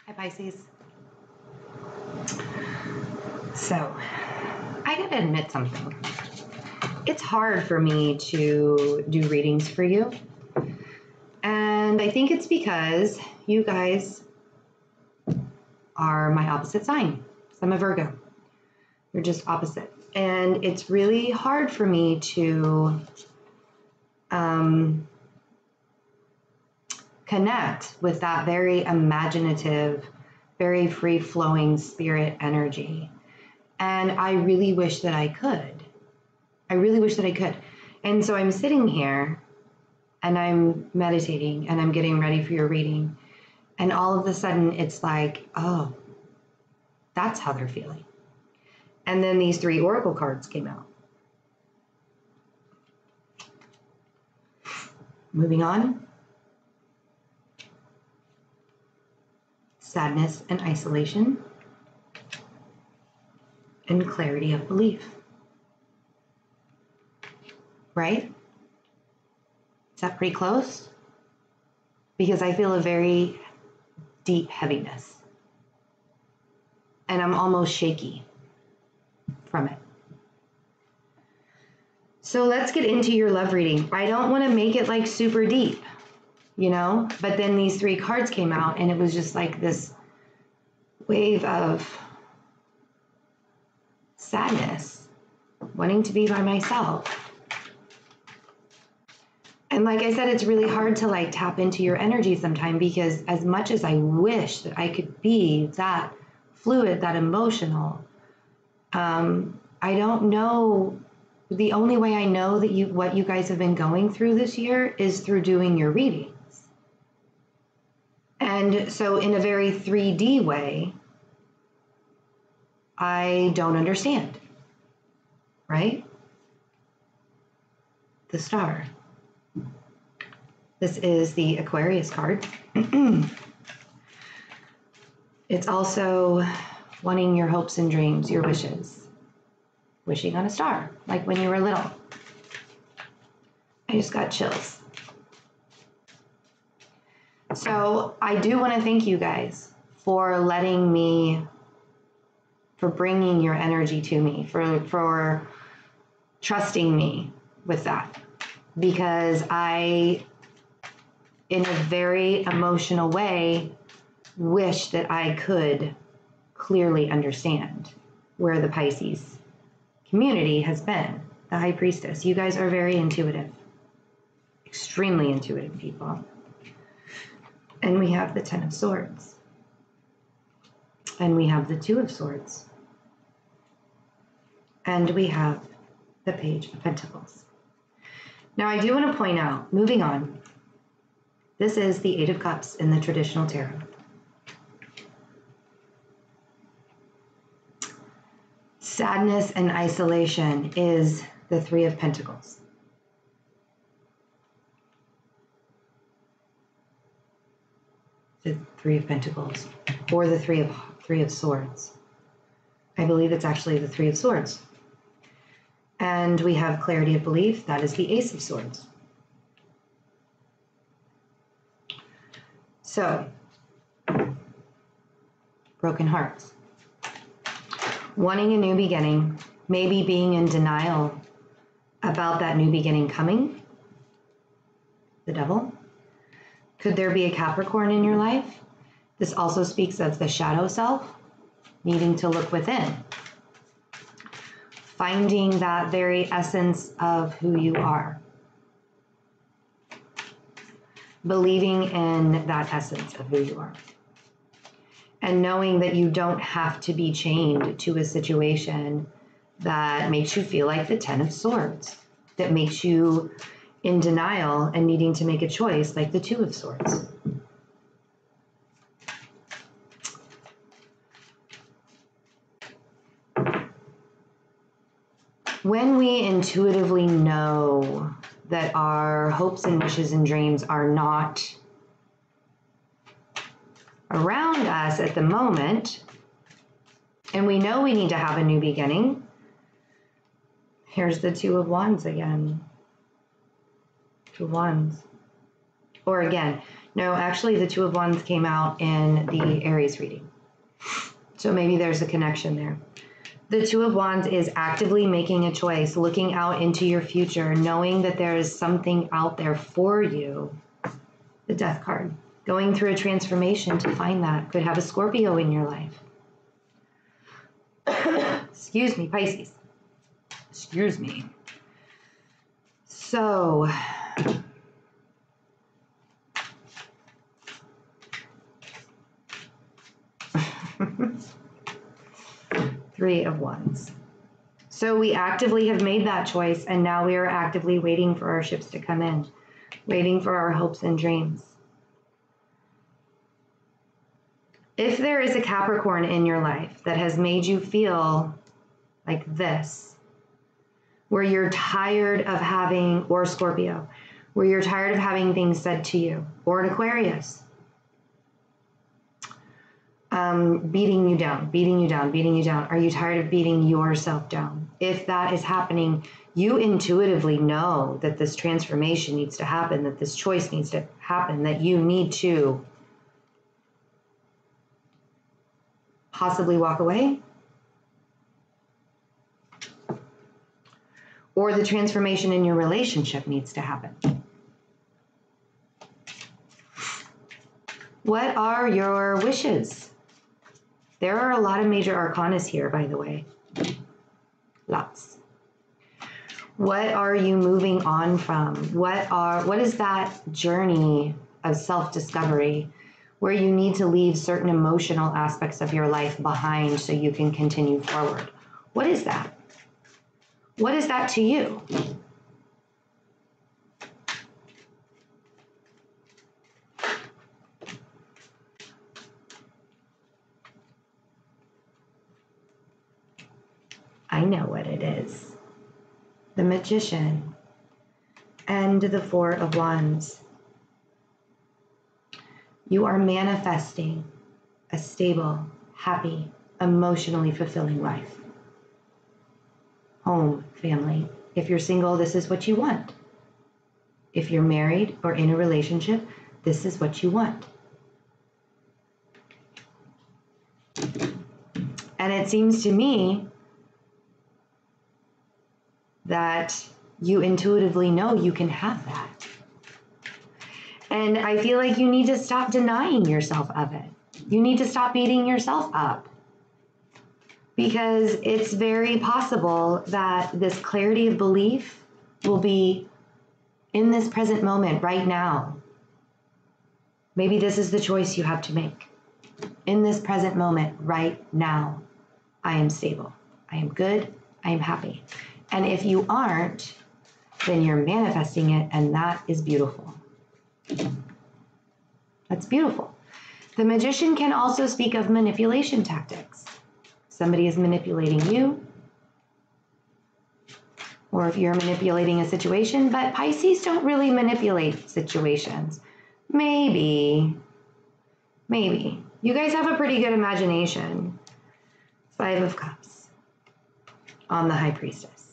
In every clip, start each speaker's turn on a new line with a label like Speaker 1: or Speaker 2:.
Speaker 1: Hi, Pisces. So, I gotta admit something. It's hard for me to do readings for you. And I think it's because you guys are my opposite sign. So I'm a Virgo. You're just opposite. And it's really hard for me to connect with that very imaginative, very free-flowing spirit energy. And I really wish that I could. I really wish that I could. And so I'm sitting here and I'm meditating and I'm getting ready for your reading. And all of a sudden it's like, oh, that's how they're feeling. And then these 3 oracle cards came out. Moving on. Sadness and isolation. And clarity of belief. Right? Is that pretty close? Because I feel a very deep heaviness. And I'm almost shaky from it. So let's get into your love reading. I don't want to make it like super deep, you know? But then these 3 cards came out and it was just like this wave of sadness, wanting to be by myself. And like I said, it's really hard to like tap into your energy sometime, because as much as I wish that I could be that fluid, that emotional, I don't know. The only way I know that what you guys have been going through this year is through doing your readings. And so in a very 3D way, I don't understand, right? The Star. This is the Aquarius card. It's also wanting your hopes and dreams, your wishes. Wishing on a star, like when you were little. I just got chills. So I do want to thank you guys for letting me, for bringing your energy to me, for trusting me with that. Because I, in a very emotional way, wish that I could clearly understand where the Pisces community has been. The High Priestess. You guys are very intuitive. Extremely intuitive people. And we have the 10 of Swords. And we have the 2 of Swords. And we have the Page of Pentacles. Now I do want to point out, moving on, this is the 8 of Cups in the traditional tarot. Sadness and isolation is the 3 of Pentacles. The 3 of Pentacles, or the 3 of Swords. I believe it's actually the 3 of Swords. And we have clarity of belief. That is the Ace of Swords. So, broken hearts. Wanting a new beginning, maybe being in denial about that new beginning coming. The Devil. Could there be a Capricorn in your life? This also speaks of the shadow self, needing to look within. Finding that very essence of who you are. Believing in that essence of who you are. And knowing that you don't have to be chained to a situation that makes you feel like the 10 of Swords, that makes you in denial and needing to make a choice like the 2 of Swords. When we intuitively know that our hopes and wishes and dreams are not around us at the moment, and we know we need to have a new beginning. Here's the 2 of Wands again. 2 of Wands. Or again, no, actually the Two of Wands came out in the Aries reading. So maybe there's a connection there. The Two of Wands is actively making a choice, looking out into your future, knowing that there is something out there for you. The Death card. Going through a transformation to find that. Could have a Scorpio in your life. Excuse me, Pisces. Excuse me. So, Three of Wands. So we actively have made that choice, and now we are actively waiting for our ships to come in, waiting for our hopes and dreams. If there is a Capricorn in your life that has made you feel like this, where you're tired of having, or Scorpio, where you're tired of having things said to you, or an Aquarius, beating you down, beating you down, beating you down. Are you tired of beating yourself down? If that is happening, you intuitively know that this transformation needs to happen, that this choice needs to happen, that you need to possibly walk away, or the transformation in your relationship needs to happen. What are your wishes? There are a lot of major arcanas here, by the way. Lots. What are you moving on from? What is that journey of self-discovery where you need to leave certain emotional aspects of your life behind so you can continue forward? What is that? What is that to you? I know what it is. The Magician and the Four of Wands. You are manifesting a stable, happy, emotionally fulfilling life. Home, family. If you're single, this is what you want. If you're married or in a relationship, this is what you want. And it seems to me that you intuitively know you can have that. And I feel like you need to stop denying yourself of it. You need to stop beating yourself up. Because it's very possible that this clarity of belief will be in this present moment right now. Maybe this is the choice you have to make. In this present moment right now, I am stable. I am good. I am happy. And if you aren't, then you're manifesting it, and that is beautiful. That's beautiful. The Magician can also speak of manipulation tactics. Somebody is manipulating you, or if you're manipulating a situation, but Pisces don't really manipulate situations. Maybe. You guys have a pretty good imagination. Five of Cups on the High Priestess.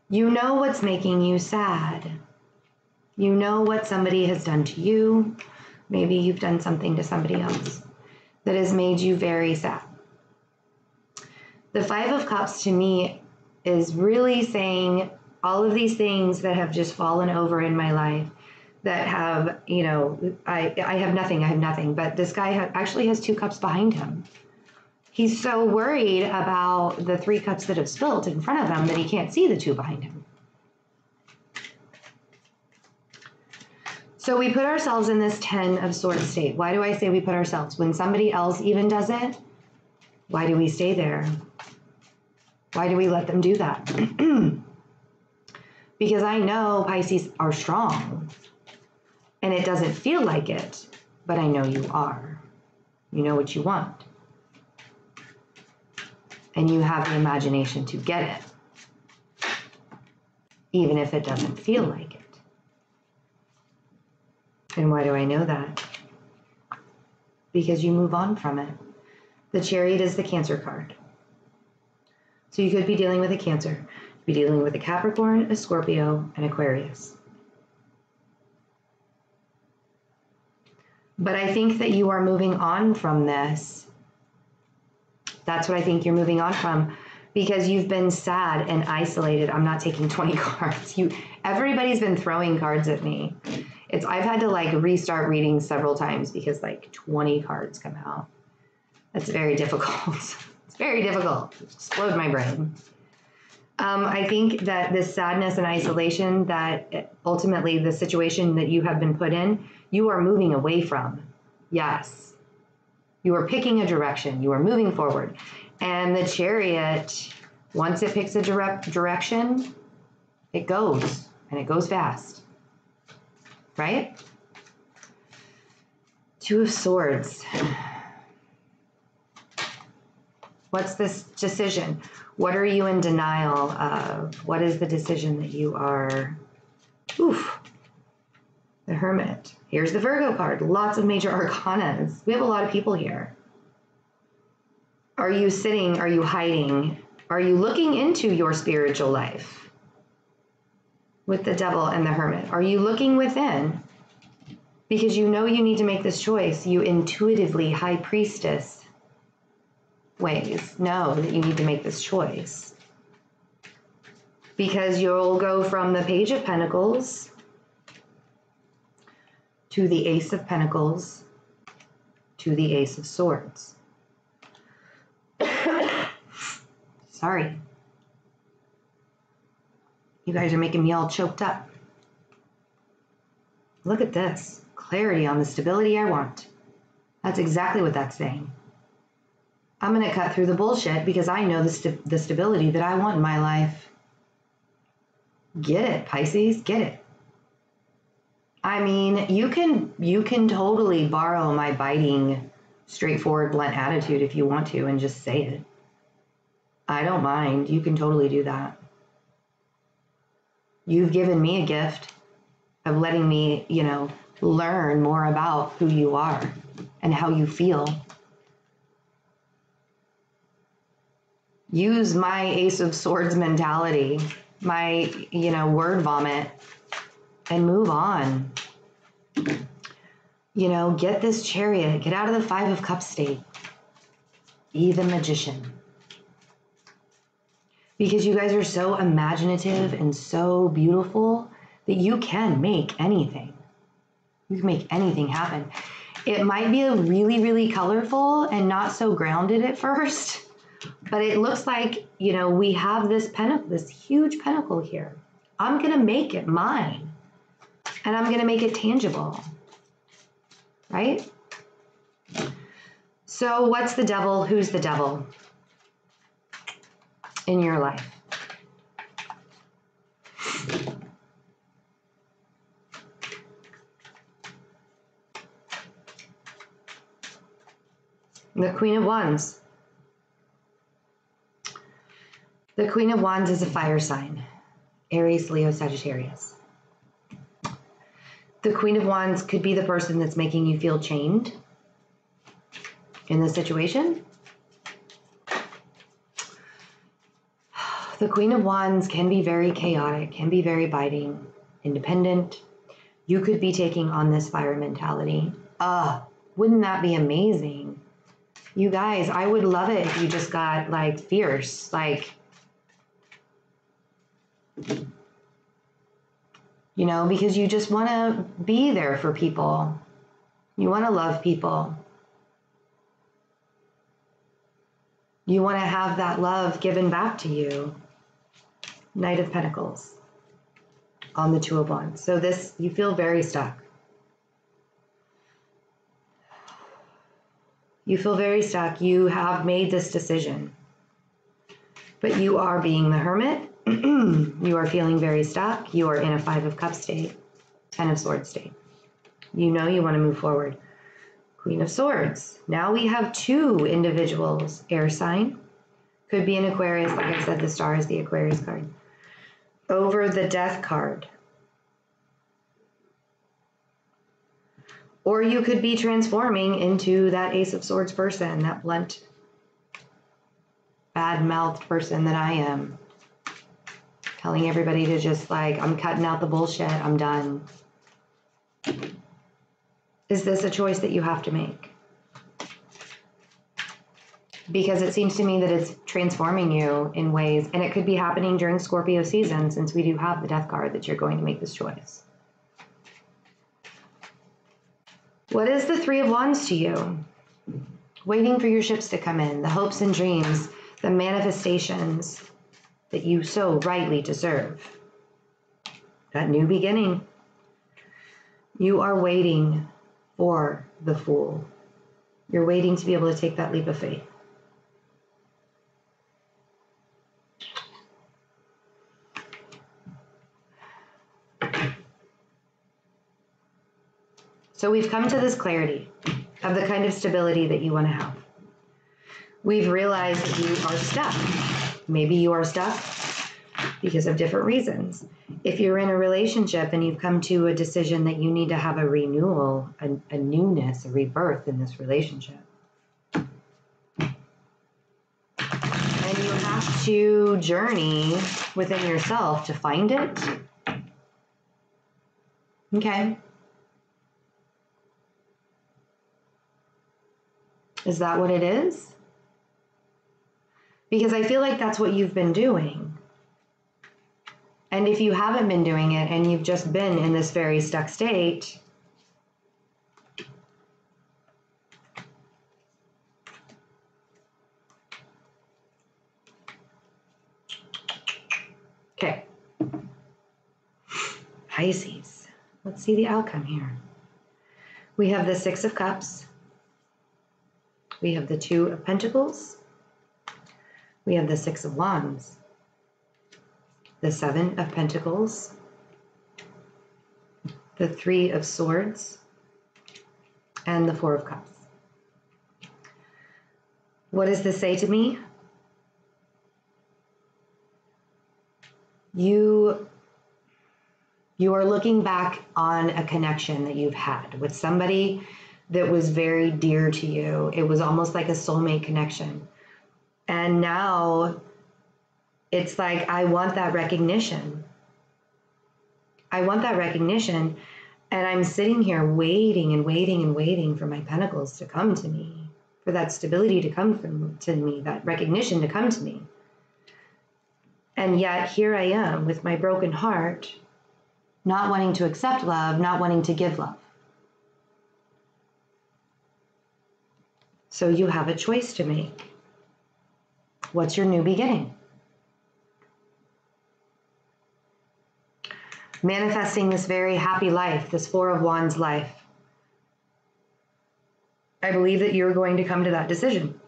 Speaker 1: You know what's making you sad. You know what somebody has done to you. Maybe you've done something to somebody else that has made you very sad. The Five of Cups to me is really saying all of these things that have just fallen over in my life that have, you know, I have nothing, but this guy actually has two cups behind him. He's so worried about the three cups that have spilled in front of him that he can't see the two behind him. So we put ourselves in this 10 of Swords state. Why do I say we put ourselves? When somebody else even does it, why do we stay there? Why do we let them do that? Because I know Pisces are strong, and it doesn't feel like it, but I know you are. You know what you want. And you have the imagination to get it, even if it doesn't feel like it. And why do I know that? Because you move on from it. The Chariot is the Cancer card. So you could be dealing with a Cancer, be dealing with a Capricorn, a Scorpio, an Aquarius. But I think that you are moving on from this. That's what I think you're moving on from, because you've been sad and isolated. I'm not taking 20 cards. Everybody's been throwing cards at me. I've had to like restart reading several times because like 20 cards come out. That's very difficult. It's very difficult. It explode my brain. I think that this sadness and isolation, that ultimately the situation that you have been put in, you are moving away from. Yes. You are picking a direction. You are moving forward. And the Chariot, once it picks a direction, it goes, and it goes fast. Right? Two of Swords. What's this decision? What are you in denial of? What is the decision that you are? Oof. The Hermit. Here's the Virgo card. Lots of major arcanas. We have a lot of people here. Are you sitting? Are you hiding? Are you looking into your spiritual life? With the Devil and the Hermit. Are you looking within? Because you know you need to make this choice. You intuitively, High Priestess ways know that you need to make this choice. Because you'll go from the Page of Pentacles to the Ace of Pentacles to the Ace of Swords. Sorry. You guys are making me all choked up. Look at this. Clarity on the stability I want. That's exactly what that's saying. I'm going to cut through the bullshit because I know the stability that I want in my life. Get it, Pisces, get it. I mean, you can totally borrow my biting, straightforward, blunt attitude if you want to and just say it. I don't mind. You can totally do that. You've given me a gift of letting me, learn more about who you are and how you feel. Use my Ace of Swords mentality, my, word vomit, and move on. Get this Chariot, get out of the Five of Cups state. Be the Magician. Because you guys are so imaginative and so beautiful that you can make anything. You can make anything happen. It might be really, really colorful and not so grounded at first, but it looks like, we have this huge pentacle here. I'm going to make it mine, and I'm going to make it tangible, right? So what's the devil? Who's the devil in your life? The Queen of Wands. The Queen of Wands is a fire sign. Aries, Leo, Sagittarius. The Queen of Wands could be the person that's making you feel chained in the situation. The Queen of Wands can be very chaotic, can be very biting, independent. You could be taking on this fire mentality. Wouldn't that be amazing? You guys, I would love it if you just got like fierce, because you just want to be there for people. You want to love people. You want to have that love given back to you. Knight of Pentacles on the Two of Wands. So you feel very stuck. You feel very stuck. You have made this decision, but you are being the Hermit. You are feeling very stuck. You are in a Five of Cups state, Ten of Swords state. You want to move forward. Queen of Swords. Now we have two individuals. Air sign. Could be an Aquarius. Like I said, the star is the Aquarius card. Over the Death card. Or you could be transforming into that Ace of Swords person, that blunt, bad-mouthed person that I am. Telling everybody to just I'm cutting out the bullshit. I'm done. Is this a choice that you have to make? Because it seems to me that it's transforming you in ways, and it could be happening during Scorpio season, since we do have the Death card, that you're going to make this choice. What is the Three of Wands to you? Waiting for your ships to come in, the hopes and dreams, the manifestations that you so rightly deserve. That new beginning. You are waiting for the Fool. You're waiting to be able to take that leap of faith. So we've come to this clarity of the kind of stability that you want to have. We've realized that you are stuck. Maybe you are stuck because of different reasons. If you're in a relationship and you've come to a decision that you need to have a renewal, a newness, a rebirth in this relationship. And you have to journey within yourself to find it. Okay. Is that what it is? Because I feel like that's what you've been doing. And if you haven't been doing it and you've just been in this very stuck state, okay. Pisces. Let's see the outcome here. We have the Six of Cups. We have the Two of Pentacles. We have the Six of Wands. The Seven of Pentacles. The Three of Swords. And the Four of Cups. What does this say to me? You are looking back on a connection that you've had with somebody that was very dear to you. It was almost like a soulmate connection. And now it's like, I want that recognition. I want that recognition. And I'm sitting here waiting and waiting and waiting for my pentacles to come to me, for that stability to come to me, that recognition to come to me. And yet here I am with my broken heart, not wanting to accept love, not wanting to give love. So you have a choice to make. What's your new beginning? Manifesting this very happy life, this Four of Wands life. I believe that you're going to come to that decision.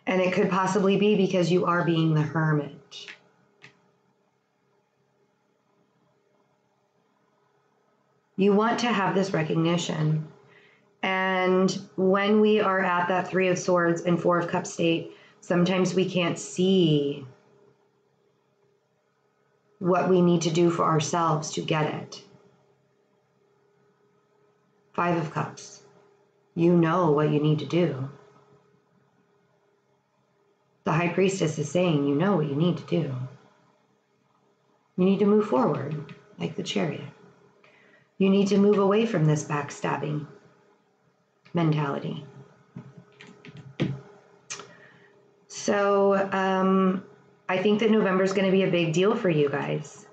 Speaker 1: And it could possibly be because you are being the hermit. You want to have this recognition. And when we are at that Three of Swords and Four of Cups state, sometimes we can't see what we need to do for ourselves to get it. Five of Cups. You know what you need to do. The High Priestess is saying, you know what you need to do. You need to move forward, like the Chariot. You need to move away from this backstabbing mentality. So I think that November is going to be a big deal for you guys.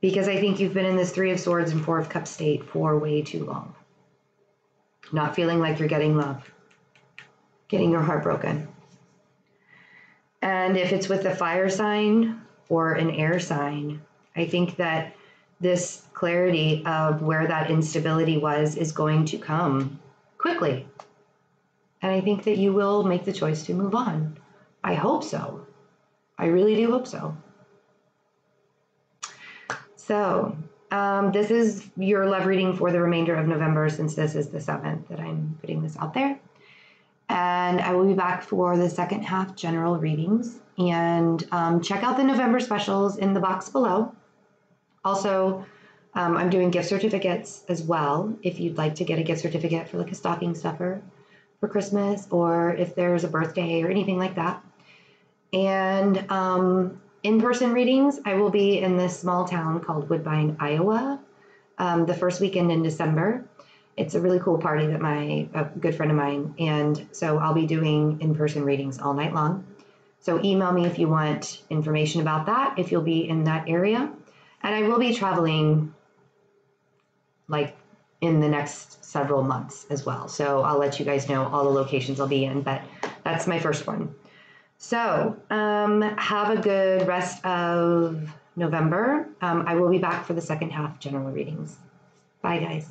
Speaker 1: Because I think you've been in this Three of Swords and Four of Cups state for way too long. Not feeling like you're getting love. Getting your heart broken. And if it's with a fire sign or an air sign, I think that this clarity of where that instability was is going to come quickly. And I think that you will make the choice to move on. I hope so. I really do hope so. So this is your love reading for the remainder of November, since this is the 7th that I'm putting this out there. And I will be back for the second half general readings. And check out the November specials in the box below. Also, I'm doing gift certificates as well. If you'd like to get a gift certificate for like a stocking stuffer for Christmas, or if there's a birthday or anything like that. And in-person readings, I will be in this small town called Woodbine, Iowa, the first weekend in December. It's a really cool party that a good friend of mine, and so I'll be doing in-person readings all night long. So email me if you want information about that, if you'll be in that area. And I will be traveling like in the next several months as well. So I'll let you guys know all the locations I'll be in, but that's my first one. So have a good rest of November. I will be back for the second half general readings. Bye, guys.